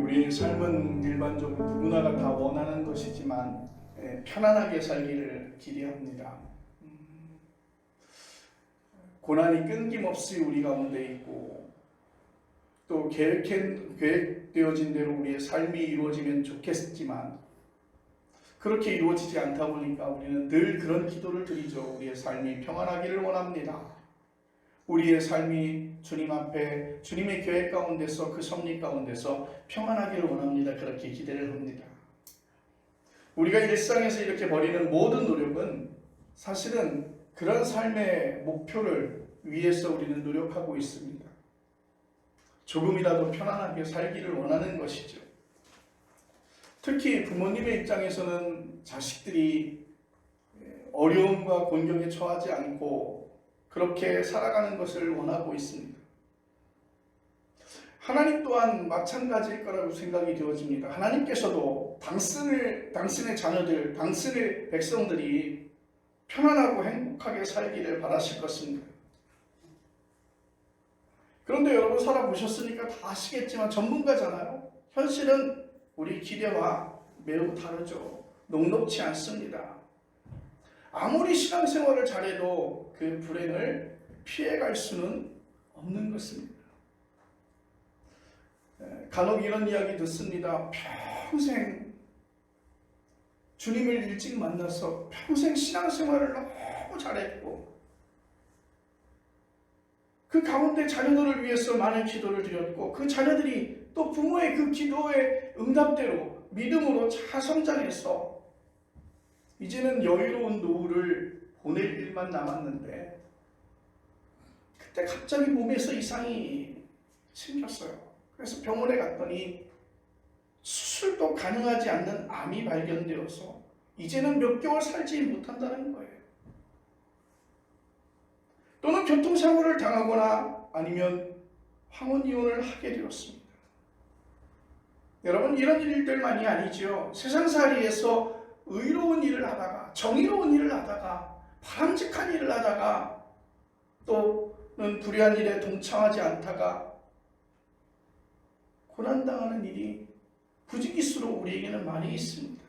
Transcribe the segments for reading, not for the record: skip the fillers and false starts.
우리의 삶은 일반적으로 누구나가 다 원하는 것이지만 편안하게 살기를 기대합니다. 고난이 끊김없이 우리 가운데 있고 또 계획되어진 대로 우리의 삶이 이루어지면 좋겠지만 그렇게 이루어지지 않다 보니까 우리는 늘 그런 기도를 드리죠. 우리의 삶이 평안하기를 원합니다. 우리의 삶이 주님 앞에 주님의 계획 가운데서 그 섭리 가운데서 평안하기를 원합니다. 그렇게 기대를 합니다. 우리가 일상에서 이렇게 벌이는 모든 노력은 사실은 그런 삶의 목표를 위해서 우리는 노력하고 있습니다. 조금이라도 편안하게 살기를 원하는 것이죠. 특히 부모님의 입장에서는 자식들이 어려움과 곤경에 처하지 않고 그렇게 살아가는 것을 원하고 있습니다. 하나님 또한 마찬가지일 거라고 생각이 되어집니다. 하나님께서도 당신의 자녀들, 당신의 백성들이 편안하고 행복하게 살기를 바라실 것입니다. 그런데 여러분 살아보셨으니까 다 아시겠지만 전문가잖아요. 현실은 우리 기대와 매우 다르죠. 녹록지 않습니다. 아무리 신앙생활을 잘해도 그 불행을 피해갈 수는 없는 것입니다. 간혹 이런 이야기 듣습니다. 평생 주님을 일찍 만나서 평생 신앙생활을 너무 잘했고 그 가운데 자녀들을 위해서 많은 기도를 드렸고 그 자녀들이 또 부모의 그 기도의 응답대로 믿음으로 잘 성장해서 이제는 여유로운 노후를 보낼 일만 남았는데 그때 갑자기 몸에서 이상이 생겼어요. 그래서 병원에 갔더니 수술도 가능하지 않는 암이 발견되어서 이제는 몇 개월 살지 못한다는 거예요. 또는 교통사고를 당하거나 아니면 황혼이혼을 하게 되었습니다. 여러분 이런 일들만이 아니죠. 세상살이에서 의로운 일을 하다가 정의로운 일을 하다가 바람직한 일을 하다가 또는 불의한 일에 동참하지 않다가 고난당하는 일이 부지기수로 우리에게는 많이 있습니다.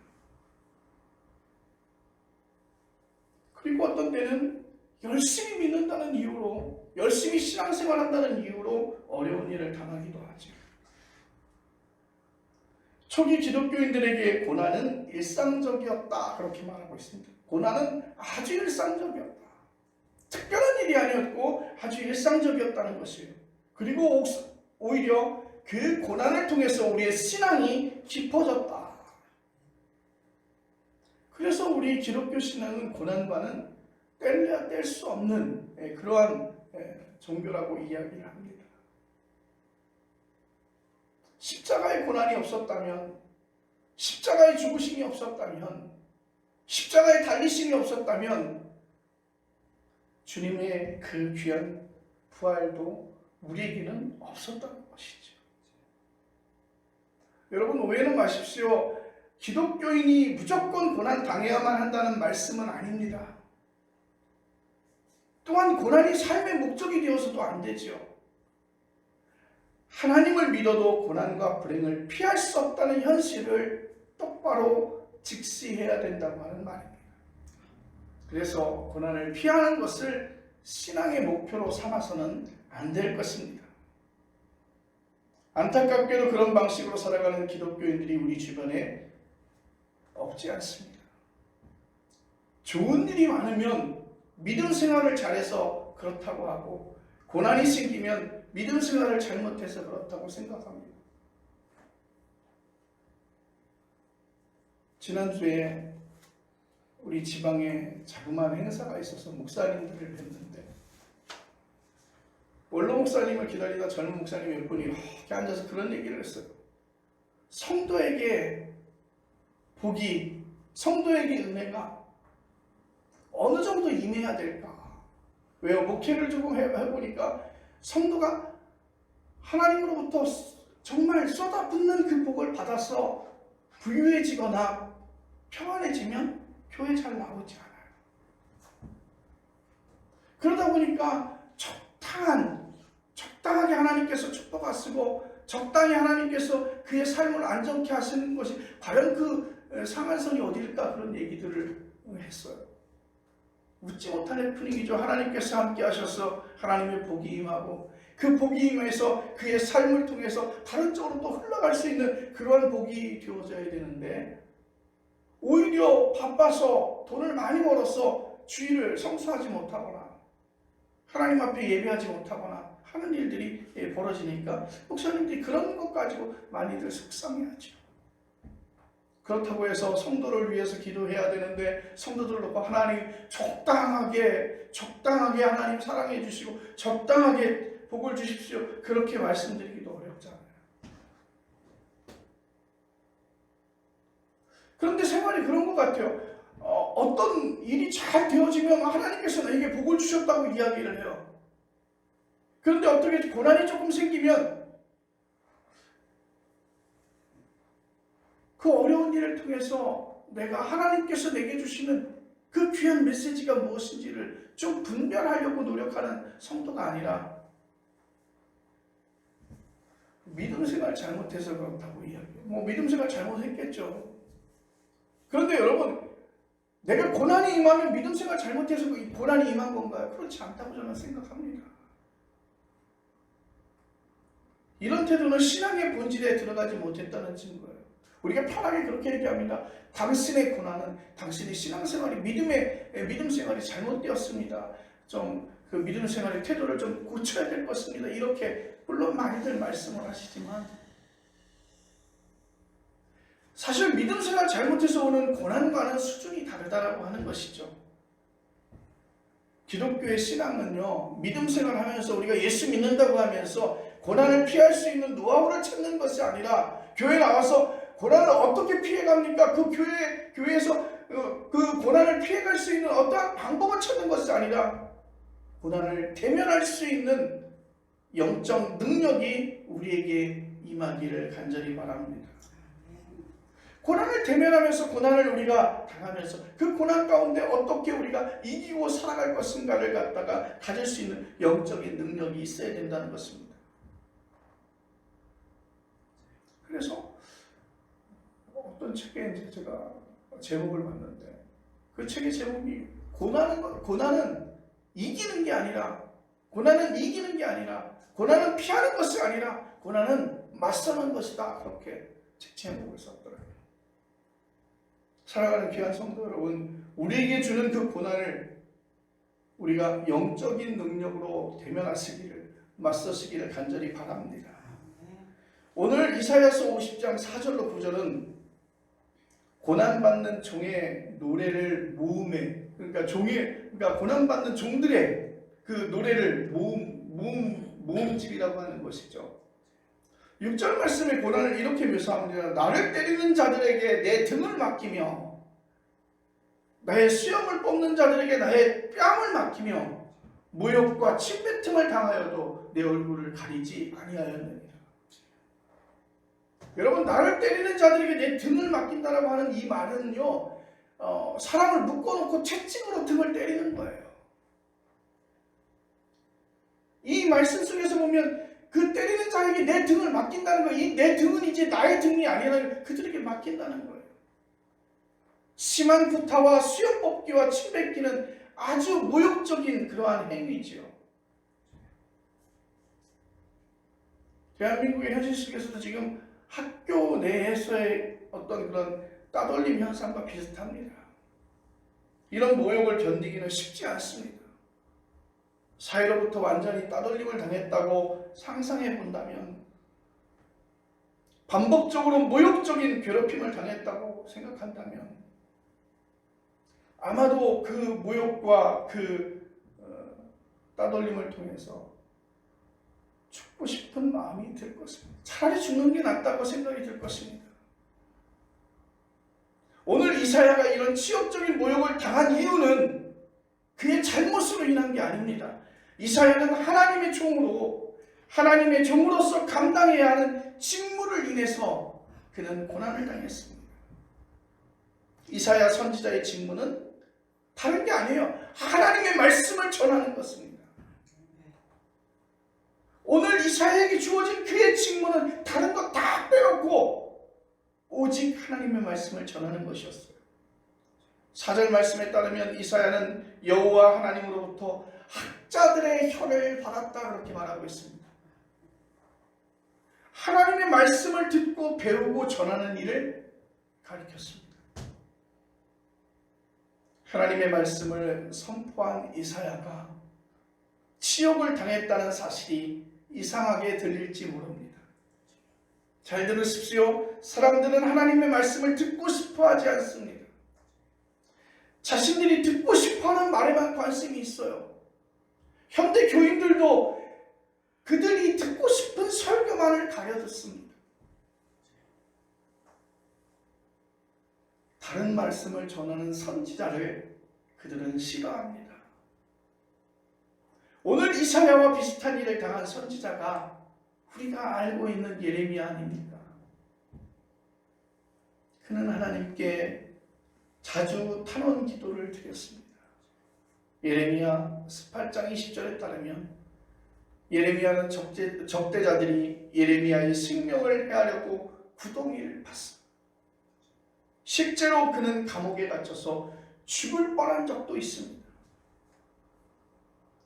그리고 어떤 때는 열심히 믿는다는 이유로 열심히 신앙생활한다는 이유로 어려운 일을 당하기도 하죠. 초기 기독교인들에게 고난은 일상적이었다 그렇게 말하고 있습니다. 고난은 아주 일상적이었다. 특별한 일이 아니었고 아주 일상적이었다는 것이에요. 그리고 오히려 그 고난을 통해서 우리의 신앙이 깊어졌다. 그래서 우리 기독교 신앙은 고난과는 뗄래야 뗄 수 없는 그러한 종교라고 이야기를 합니다. 십자가의 고난이 없었다면, 십자가의 죽으심이 없었다면, 십자가의 달리심이 없었다면 주님의 그 귀한 부활도 우리에게는 없었다는 것이죠. 여러분 오해는 마십시오. 기독교인이 무조건 고난 당해야만 한다는 말씀은 아닙니다. 또한 고난이 삶의 목적이 되어서도 안 되죠. 하나님을 믿어도 고난과 불행을 피할 수 없다는 현실을 똑바로 직시해야 된다고 하는 말입니다. 그래서 고난을 피하는 것을 신앙의 목표로 삼아서는 안 될 것입니다. 안타깝게도 그런 방식으로 살아가는 기독교인들이 우리 주변에 없지 않습니다. 좋은 일이 많으면 믿음 생활을 잘해서 그렇다고 하고 고난이 생기면 믿음 생활을 잘못해서 그렇다고 생각합니다. 지난주에 우리 지방에 자그마한 행사가 있어서 목사님들을 뵀는데 원로 목사님을 기다리다 젊은 목사님 몇 분이 이렇게 앉아서 그런 얘기를 했어요. 성도에게 복이, 성도에게 은혜가 어느 정도 임해야 될까? 왜요? 목회를 조금 해보니까 성도가 하나님으로부터 정말 쏟아붓는 그 복을 받아서 부유해지거나 평안해지면 교회 잘 나오지 않아요. 그러다 보니까 적당하게 하나님께서 축복하시고 적당히 하나님께서 그의 삶을 안정케 하시는 것이 과연 그 상한선이 어디일까? 그런 얘기들을 했어요. 웃지 못할 분위기죠. 하나님께서 함께 하셔서 하나님의 복이 임하고 그 복이 임해서 그의 삶을 통해서 다른 쪽으로 또 흘러갈 수 있는 그러한 복이 되어져야 되는데 오히려 바빠서 돈을 많이 벌어서 주일을 성수하지 못하거나 하나님 앞에 예배하지 못하거나 하는 일들이 벌어지니까 목사님들이 그런 것 가지고 많이들 속상해하죠. 그렇다고 해서 성도를 위해서 기도해야 되는데 성도들을 놓고 하나님 적당하게 하나님 사랑해 주시고 적당하게 복을 주십시오. 그렇게 말씀드리기도 어렵잖아요. 그런데 생활이 그런 것 같아요. 어떤 일이 잘 되어지면 하나님께서 나에게 복을 주셨다고 이야기를 해요. 그런데 어떻게 고난이 조금 생기면 그 어려운 일을 통해서 내가 하나님께서 내게 주시는 그 귀한 메시지가 무엇인지를 좀 분별하려고 노력하는 성도가 아니라 믿음 생활 잘못해서 그렇다고 이야기해요. 믿음 생활 잘못했겠죠. 그런데 여러분, 내가 고난이 임하면 믿음 생활 잘못해서 고난이 임한 건가요? 그렇지 않다고 저는 생각합니다. 이런 태도는 신앙의 본질에 들어가지 못했다는 증거예요. 우리가 편하게 그렇게 얘기합니다. 당신의 고난은 당신의 신앙생활이 믿음 생활이 잘못되었습니다. 좀 그 믿음 생활의 태도를 좀 고쳐야 될 것입니다. 이렇게 물론 많이들 말씀을 하시지만 사실 믿음 생활 잘못해서 오는 고난과는 수준이 다르다라고 하는 것이죠. 기독교의 신앙은요, 믿음 생활하면서 우리가 예수 믿는다고 하면서 고난을 피할 수 있는 노하우를 찾는 것이 아니라 교회 나와서 고난을 어떻게 피해갑니까? 그 교회에서 그 고난을 피해갈 수 있는 어떠한 방법을 찾는 것이 아니라 고난을 대면할 수 있는 영적 능력이 우리에게 임하기를 간절히 바랍니다. 고난을 대면하면서 고난을 우리가 당하면서 그 고난 가운데 어떻게 우리가 이기고 살아갈 것인가를 갖다가 가질 수 있는 영적인 능력이 있어야 된다는 것입니다. 그래서 어떤 책에 이제 제가 제목을 봤는데 그 책의 제목이 고난은 이기는 게 아니라 고난은 피하는 것이 아니라 고난은 맞서는 것이다. 그렇게 책 제목을 썼더라고요. 사랑하는 귀한 성도 여러분, 우리에게 주는 그 고난을 우리가 영적인 능력으로 대면하시기를 맞서시기를 간절히 바랍니다. 오늘 이사야서 50장 4절로 9절은 고난받는 종의 노래를 그러니까 고난받는 종들의 그 노래를 모음집이라고 하는 것이죠. 6절 말씀의 고난을 이렇게 묘사합니다. 나를 때리는 자들에게 내 등을 맡기며 나의 수염을 뽑는 자들에게 나의 뺨을 맡기며 모욕과 침뱉음을 당하여도 내 얼굴을 가리지 아니하였느니라. 여러분, 나를 때리는 자들에게 내 등을 맡긴다라고 하는 이 말은요, 사람을 묶어놓고 채찍으로 등을 때리는 거예요. 이 말씀 속에서 보면 그 때리는 자에게 내 등을 맡긴다는 거예요. 이 내 등은 이제 나의 등이 아니라 그들에게 맡긴다는 거예요. 심한 구타와 수염 뽑기와 침 뱉기는 아주 모욕적인 그러한 행위지요. 대한민국의 현실 속에서도 지금 학교 내에서의 어떤 그런 따돌림 현상과 비슷합니다. 이런 모욕을 견디기는 쉽지 않습니다. 사회로부터 완전히 따돌림을 당했다고 상상해 본다면, 반복적으로 모욕적인 괴롭힘을 당했다고 생각한다면 아마도 그 모욕과 그 따돌림을 통해서 죽고 싶은 마음이 들 것입니다. 차라리 죽는 게 낫다고 생각이 들 것입니다. 오늘 이사야가 이런 치욕적인 모욕을 당한 이유는 그의 잘못으로 인한 게 아닙니다. 이사야는 하나님의 종으로서 감당해야 하는 직무를 인해서 그는 고난을 당했습니다. 이사야 선지자의 직무는 다른 게 아니에요. 하나님의 말씀을 전하는 것입니다. 오늘 이사야에게 주어진 그의 직무는 다른 것 다 빼놓고 오직 하나님의 말씀을 전하는 것이었어요. 4절 말씀에 따르면 이사야는 여호와 하나님으로부터 학자들의 혀를 받았다 그렇게 말하고 있습니다. 하나님의 말씀을 듣고 배우고 전하는 일을 가르쳤습니다. 하나님의 말씀을 선포한 이사야가 치욕을 당했다는 사실이 이상하게 들릴지 모릅니다. 잘 들으십시오. 사람들은 하나님의 말씀을 듣고 싶어 하지 않습니다. 자신들이 듣고 싶어하는 말에만 관심이 있어요. 현대 교인들도 그들이 듣고 싶은 설교만을 가려듣습니다. 다른 말씀을 전하는 선지자를 그들은 싫어합니다. 오늘 이사야와 비슷한 일을 당한 선지자가 우리가 알고 있는 예레미야 아닙니까? 그는 하나님께 자주 탄원 기도를 드렸습니다. 예레미야 18장 20절에 따르면 예레미야는 적대자들이 예레미야의 생명을 해하려고 구덩이를 팠습니다. 실제로 그는 감옥에 갇혀서 죽을 뻔한 적도 있습니다.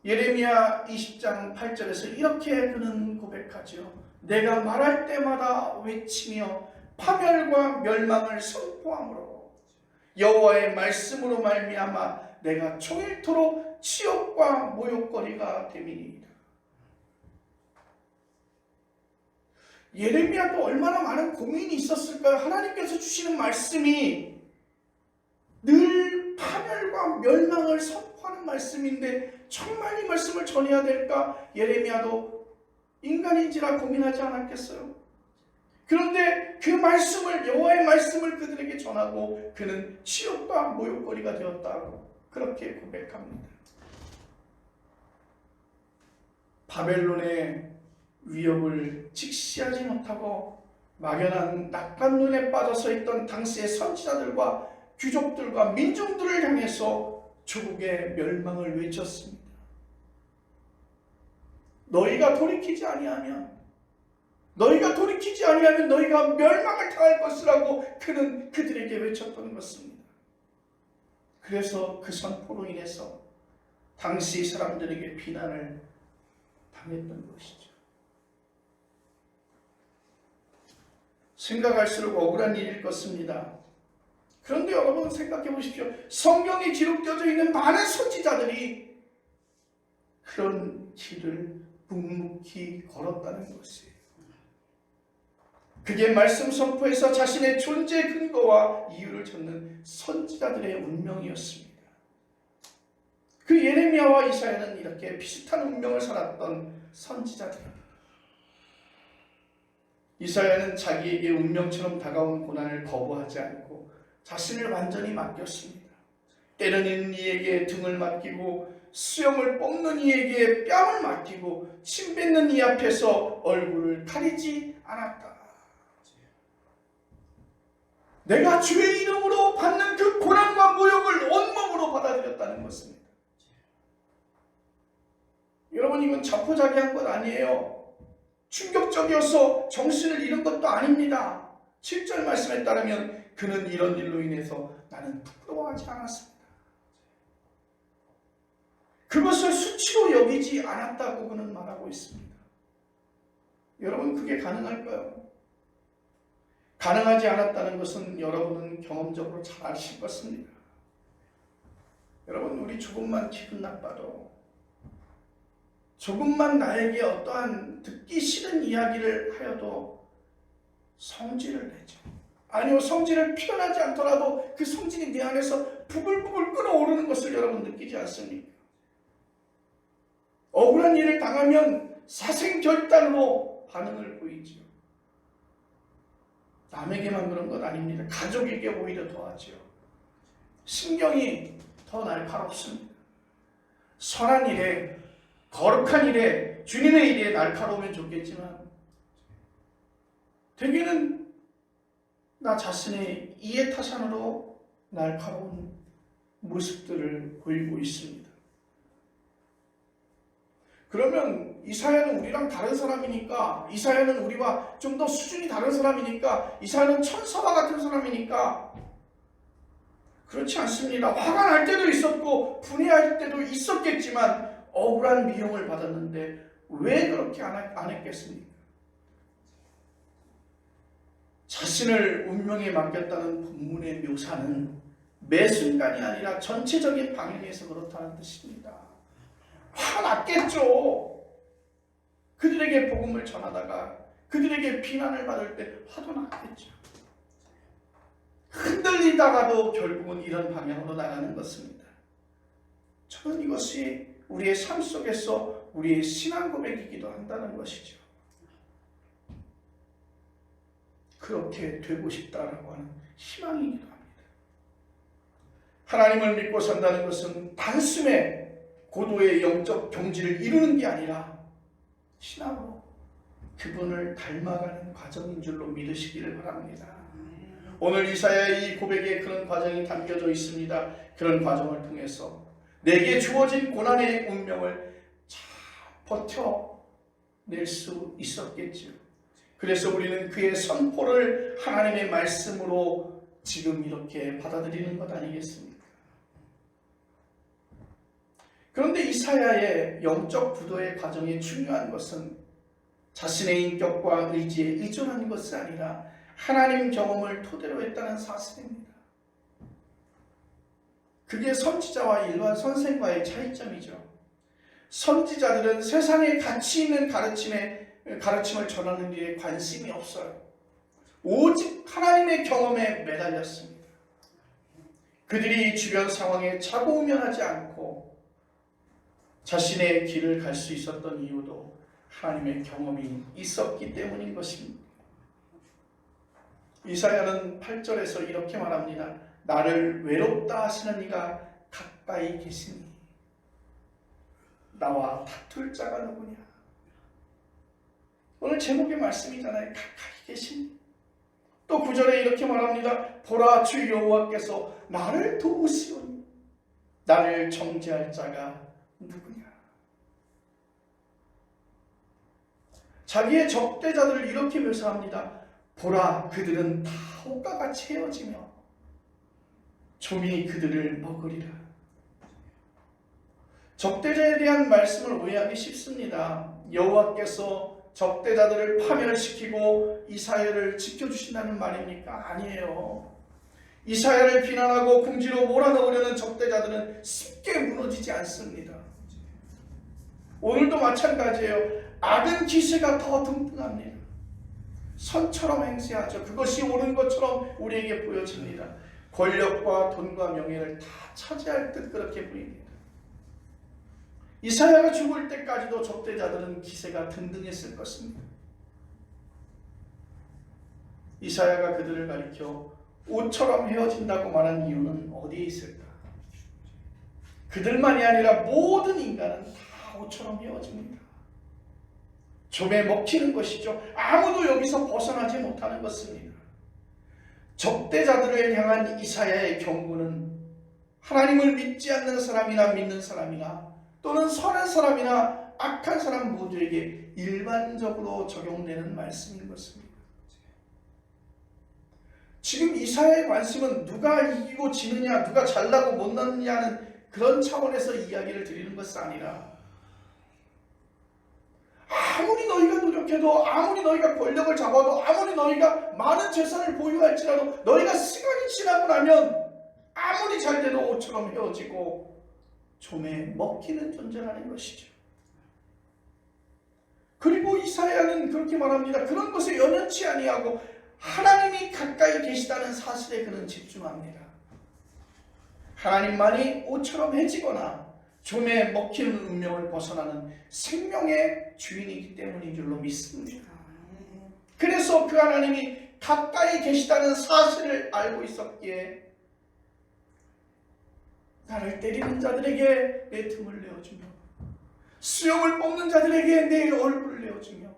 예레미야 20장 8절에서 이렇게 그는 고백하죠. 내가 말할 때마다 외치며 파멸과 멸망을 선포함으로 여호와의 말씀으로 말미암아 내가 종일토록 치욕과 모욕거리가 됨이니이다. 예레미야도 얼마나 많은 고민이 있었을까요? 하나님께서 주시는 말씀이 늘 파멸과 멸망을 선포하는 말씀인데 정말 이 말씀을 전해야 될까? 예레미야도 인간인지라 고민하지 않았겠어요? 그런데 그 말씀을, 여호와의 말씀을 그들에게 전하고 그는 치욕과 모욕거리가 되었다고 그렇게 고백합니다. 바벨론의 위협을 직시하지 못하고 막연한 낙관론에 빠져서 있던 당시의 선지자들과 귀족들과 민중들을 향해서 조국의 멸망을 외쳤습니다. 너희가 돌이키지 아니하면 너희가 멸망을 당할 것이라고 그는 그들에게 외쳤던 것입니다. 그래서 그 선포로 인해서 당시 사람들에게 비난을 당했던 것이죠. 생각할수록 억울한 일일 것입니다. 그런데 여러분 생각해 보십시오. 성경에 기록되어져 있는 많은 선지자들이 그런 길을 묵묵히 걸었다는 것이에요. 그게 말씀 선포에서 자신의 존재 근거와 이유를 찾는 선지자들의 운명이었습니다. 그 예레미야와 이사야는 이렇게 비슷한 운명을 살았던 선지자들입니다. 이사야는 자기에게 운명처럼 다가온 고난을 거부하지 않고 자신을 완전히 맡겼습니다. 때리는 이에게 등을 맡기고 수염을 뽑는 이에게 뺨을 맡기고 침 뱉는 이 앞에서 얼굴을 가리지 않았다. 내가 주의 이름으로 받는 그 고난과 모욕을 온몸으로 받아들였다는 것입니다. 여러분, 이건 자포자기한 것 아니에요. 충격적이어서 정신을 잃은 것도 아닙니다. 7절 말씀에 따르면 그는 이런 일로 인해서 나는 부끄러워하지 않았습니다. 그것을 수치로 여기지 않았다고 그는 말하고 있습니다. 여러분, 그게 가능할까요? 가능하지 않았다는 것은 여러분은 경험적으로 잘 아실 것입니다. 여러분, 우리 조금만 기분 나빠도, 조금만 나에게 어떠한 듣기 싫은 이야기를 하여도 성질을 내죠. 아니요, 성질을 표현하지 않더라도 그 성질이 내 안에서 부글부글 끓어오르는 것을 여러분 느끼지 않습니까? 억울한 일을 당하면 사생결단으로 반응을 보이죠. 남에게만 그런 건 아닙니다. 가족에게 오히려 더하죠. 신경이 더 날카롭습니다. 선한 일에, 거룩한 일에, 주님의 일에 날카로우면 좋겠지만 대개는 나 자신의 이해타산으로 날카로운 모습들을 보이고 있습니다. 그러면 이사야는 우리랑 다른 사람이니까, 이사야는 우리와 좀 더 수준이 다른 사람이니까, 이사야는 천사와 같은 사람이니까. 그렇지 않습니다. 화가 날 때도 있었고 분해할 때도 있었겠지만 억울한 미움을 받았는데 왜 그렇게 안 했겠습니까? 자신을 운명에 맡겼다는 본문의 묘사는 매 순간이 아니라 전체적인 방향에서 그렇다는 뜻입니다. 화가 났겠죠. 그들에게 복음을 전하다가 그들에게 비난을 받을 때 화도 났겠죠. 흔들리다가도 결국은 이런 방향으로 나가는 것입니다. 저는 이것이 우리의 삶 속에서 우리의 신앙 고백이기도 한다는 것이죠. 그렇게 되고 싶다라고 하는 희망이기도 합니다. 하나님을 믿고 산다는 것은 단숨에 고도의 영적 경지를 이루는 게 아니라 신앙으로 그분을 닮아가는 과정인 줄로 믿으시기를 바랍니다. 오늘 이사야의 이 고백에 그런 과정이 담겨져 있습니다. 그런 과정을 통해서 내게 주어진 고난의 운명을 잘 버텨낼 수 있었겠죠. 그래서 우리는 그의 선포를 하나님의 말씀으로 지금 이렇게 받아들이는 것 아니겠습니까? 그런데 이사야의 영적 부도의 과정이 중요한 것은 자신의 인격과 의지에 의존하는 것이 아니라 하나님 경험을 토대로 했다는 사실입니다. 그게 선지자와 일반 선생과의 차이점이죠. 선지자들은 세상에 가치 있는 가르침을 전하는 일에 관심이 없어요. 오직 하나님의 경험에 매달렸습니다. 그들이 주변 상황에 좌고우면하지 않고 자신의 길을 갈 수 있었던 이유도 하나님의 경험이 있었기 때문인 것입니다. 이사야는 8절에서 이렇게 말합니다. 나를 외롭다 하시는 이가 가까이 계시니 나와 다툴 자가 누구냐. 오늘 제목의 말씀이잖아요. 가까이 계시니. 또 9절에 이렇게 말합니다. 보라 주 여호와께서 나를 도우시오니 나를 정죄할 자가 누구냐. 자기의 적대자들을 이렇게 묘사합니다. 보라 그들은 다 옷과 같이 헤어지며 조민이 그들을 먹으리라. 적대자에 대한 말씀을 오해하기 쉽습니다. 여호와께서 적대자들을 파멸시키고 이사야를 지켜주신다는 말입니까? 아니에요. 이사야를 비난하고 궁지로 몰아넣으려는 적대자들은 쉽게 무너지지 않습니다. 오늘도 마찬가지예요. 악은 기세가 더 등등합니다. 선처럼 행세하죠. 그것이 옳은 것처럼 우리에게 보여집니다. 권력과 돈과 명예를 다 차지할 듯 그렇게 보입니다. 이사야가 죽을 때까지도 적대자들은 기세가 등등했을 것입니다. 이사야가 그들을 가리켜 옷처럼 헤어진다고 말한 이유는 어디에 있을까? 그들만이 아니라 모든 인간은 다 옷처럼 헤어집니다. 좀에 먹히는 것이죠. 아무도 여기서 벗어나지 못하는 것입니다. 적대자들을 향한 이사야의 경고는 하나님을 믿지 않는 사람이나 믿는 사람이나 또는 선한 사람이나 악한 사람 모두에게 일반적으로 적용되는 말씀인 것입니다. 지금 이사야의 관심은 누가 이기고 지느냐, 누가 잘나고 못났느냐는 그런 차원에서 이야기를 드리는 것이 아니라 아무리 너희가 노력해도 아무리 너희가 권력을 잡아도 아무리 너희가 많은 재산을 보유할지라도 너희가 시간이 지나고 나면 아무리 잘 돼도 옷처럼 헤어지고 좀에 먹히는 존재라는 것이죠. 그리고 이사야는 그렇게 말합니다. 그런 것에 연연치 아니하고 하나님이 가까이 계시다는 사실에 그는 집중합니다. 하나님만이 옷처럼 해지거나 좀에 먹히는 운명을 벗어나는 생명의 주인이기 때문인 줄로 믿습니다. 그래서 그 하나님이 가까이 계시다는 사실을 알고 있었기에 나를 때리는 자들에게 내 등을 내어주며 수염을 뽑는 자들에게 내 얼굴을 내어주며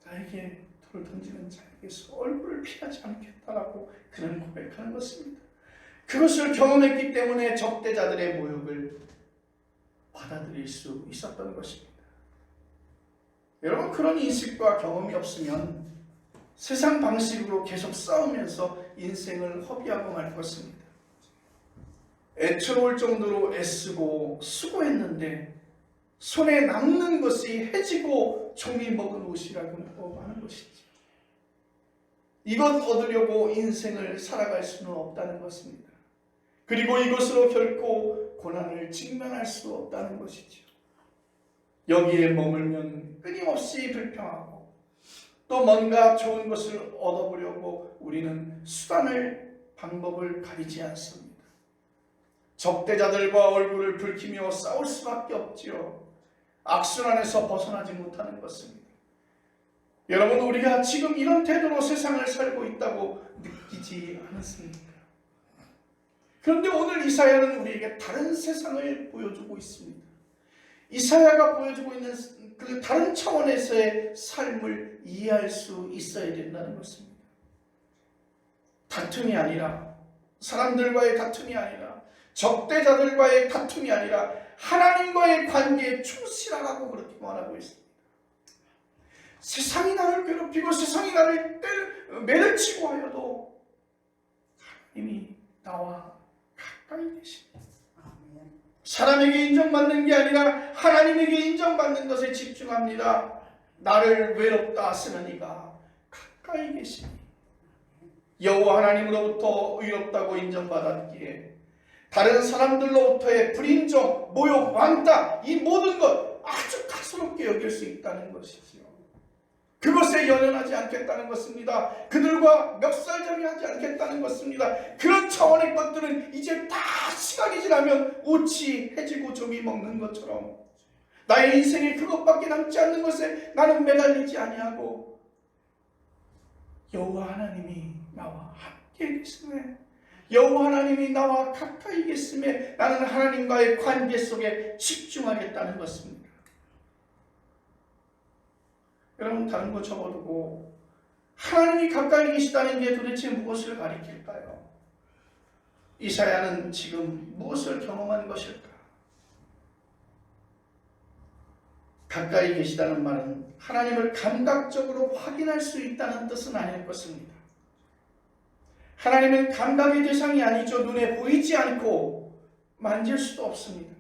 나에게 돌을 던지는 자에게서 얼굴을 피하지 않겠다라고 그는 고백하는 것입니다. 그것을 경험했기 때문에 적대자들의 모욕을 받아들일 수 있었던 것입니다. 여러분, 그런 인식과 경험이 없으면 세상 방식으로 계속 싸우면서 인생을 허비하고 말 것입니다. 애처로울 정도로 애쓰고 수고했는데 손에 남는 것이 해지고 종이 먹은 옷이라고 하는 것이죠. 이것 얻으려고 인생을 살아갈 수는 없다는 것입니다. 그리고 이것으로 결코 고난을 직면할 수 없다는 것이죠. 여기에 머물면 끊임없이 불평하고 또 뭔가 좋은 것을 얻어보려고 우리는 방법을 가리지 않습니다. 적대자들과 얼굴을 붉히며 싸울 수밖에 없지요. 악순환에서 벗어나지 못하는 것입니다. 여러분, 우리가 지금 이런 태도로 세상을 살고 있다고 느끼지 않습니까? 그런데 오늘 이사야는 우리에게 다른 세상을 보여주고 있습니다. 이사야가 보여주고 있는 그 다른 차원에서의 삶을 이해할 수 있어야 된다는 것입니다. 다툼이 아니라, 사람들과의 다툼이 아니라, 적대자들과의 다툼이 아니라 하나님과의 관계에 충실하라고 그렇게 말하고 있습니다. 세상이 나를 괴롭히고 세상이 나를 매를 치고 하여도 하나님이 나와 가까이 계십니다. 사람에게 인정받는 게 아니라 하나님에게 인정받는 것에 집중합니다. 나를 외롭다 하시는 이가 가까이 계시니 여호와 하나님으로부터 의롭다고 인정받았기에 다른 사람들로부터의 불인정, 모욕, 왕따, 이 모든 것 아주 가소롭게 여길 수 있다는 것이지요. 그것에 연연하지 않겠다는 것입니다. 그들과 멱살잡이하지 않겠다는 것입니다. 그런 차원의 것들은 이제 다 시간이 지나면 옷이 해지고 종이 먹는 것처럼 나의 인생에 그것밖에 남지 않는 것에 나는 매달리지 아니하고 여호와 하나님이 나와 함께 계시네, 여호와 하나님이 나와 가까이 계심에 나는 하나님과의 관계 속에 집중하겠다는 것입니다. 여러분, 다른 거 접어두고 하나님이 가까이 계시다는 게 도대체 무엇을 가리킬까요? 이사야는 지금 무엇을 경험한 것일까? 가까이 계시다는 말은 하나님을 감각적으로 확인할 수 있다는 뜻은 아닐 것입니다. 하나님은 감각의 대상이 아니죠. 눈에 보이지 않고 만질 수도 없습니다.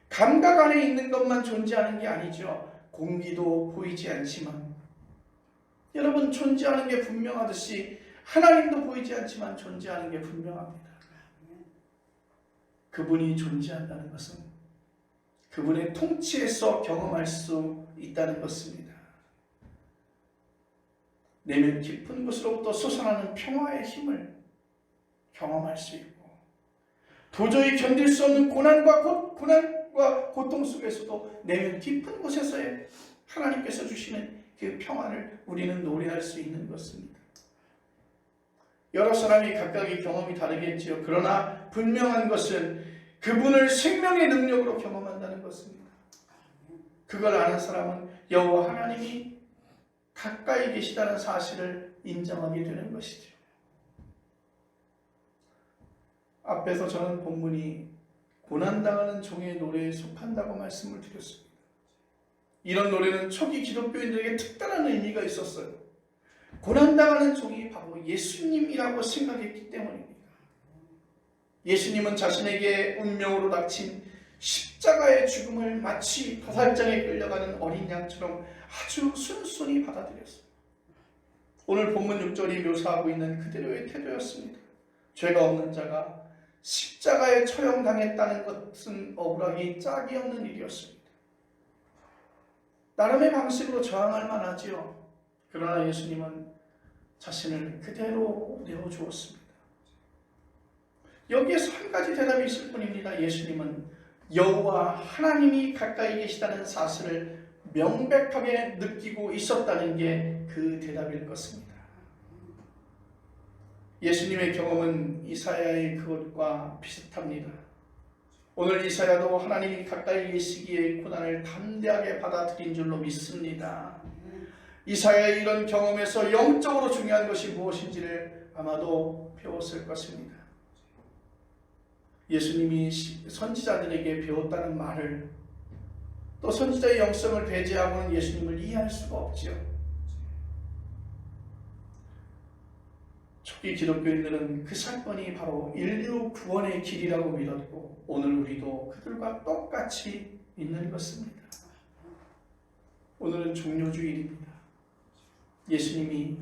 감각 안에 있는 것만 존재하는 게 아니죠. 공기도 보이지 않지만, 여러분, 존재하는 게 분명하듯이 하나님도 보이지 않지만 존재하는 게 분명합니다. 그분이 존재한다는 것은 그분의 통치에서 경험할 수 있다는 것입니다. 내면 깊은 곳으로부터 솟아나는 평화의 힘을 경험할 수 있고, 도저히 견딜 수 없는 고난과 고통 속에서도 내면 깊은 곳에서의 하나님께서 주시는 그 평화를 우리는 노래할 수 있는 것입니다. 여러 사람이 각각의 경험이 다르겠지요. 그러나 분명한 것은 그분을 생명의 능력으로 경험한다는 것입니다. 그걸 아는 사람은 여호와 하나님이 가까이 계시다는 사실을 인정하게 되는 것이죠. 앞에서 저는 본문이 고난당하는 종의 노래에 속한다고 말씀을 드렸습니다. 이런 노래는 초기 기독교인들에게 특별한 의미가 있었어요. 고난당하는 종이 바로 예수님이라고 생각했기 때문입니다. 예수님은 자신에게 운명으로 닥친 십자가의 죽음을 마치 도살장에 끌려가는 어린 양처럼 아주 순순히 받아들였어요. 오늘 본문 6절이 묘사하고 있는 그대로의 태도였습니다. 죄가 없는 자가 십자가에 처형당했다는 것은 억울하기 짝이 없는 일이었습니다. 나름의 방식으로 저항할 만하지요. 그러나 예수님은 자신을 그대로 내어주었습니다. 여기에서 한 가지 대답이 있을 뿐입니다. 예수님은 여호와 하나님이 가까이 계시다는 사실을 명백하게 느끼고 있었다는 게 그 대답일 것입니다. 예수님의 경험은 이사야의 그것과 비슷합니다. 오늘 이사야도 하나님이 가까이 계시기에 고난을 담대하게 받아들인 줄로 믿습니다. 이사야의 이런 경험에서 영적으로 중요한 것이 무엇인지를 아마도 배웠을 것입니다. 예수님이 선지자들에게 배웠다는 말을, 또 선지자의 영성을 배제하고는 예수님을 이해할 수가 없지요. 초기 기독교인들은 그 사건이 바로 인류 구원의 길이라고 믿었고, 오늘 우리도 그들과 똑같이 믿는 것입니다. 오늘은 종료주일입니다. 예수님이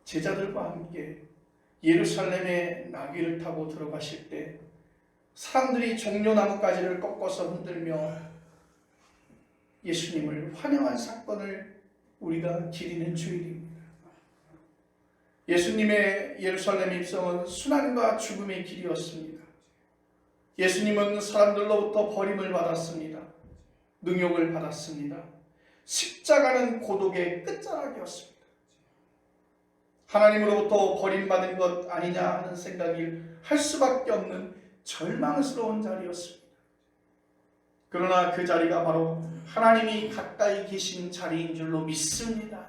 제자들과 함께 예루살렘에 나귀를 타고 들어가실 때 사람들이 종려나무가지를 꺾어서 흔들며 예수님을 환영한 사건을 우리가 기리는 주일입니다. 예수님의 예루살렘 입성은 순환과 죽음의 길이었습니다. 예수님은 사람들로부터 버림을 받았습니다. 능욕을 받았습니다. 십자가는 고독의 끝자락이었습니다. 하나님으로부터 버림받은 것 아니냐 하는 생각이 할 수밖에 없는 절망스러운 자리였습니다. 그러나 그 자리가 바로 하나님이 가까이 계신 자리인 줄로 믿습니다.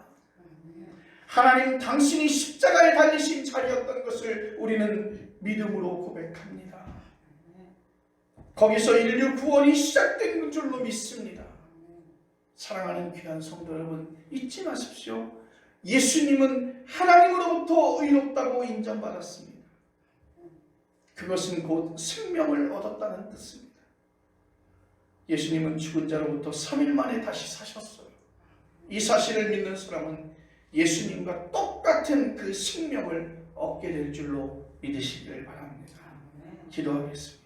하나님 당신이 십자가에 달리신 자리였던 것을 우리는 믿음으로 고백합니다. 거기서 인류 구원이 시작된 줄로 믿습니다. 사랑하는 귀한 성도 여러분, 잊지 마십시오. 예수님은 하나님으로부터 의롭다고 인정받았습니다. 그것은 곧 생명을 얻었다는 뜻입니다. 예수님은 죽은 자로부터 3일 만에 다시 사셨어요. 이 사실을 믿는 사람은 예수님과 똑같은 그 생명을 얻게 될 줄로 믿으시기를 바랍니다. 기도하겠습니다.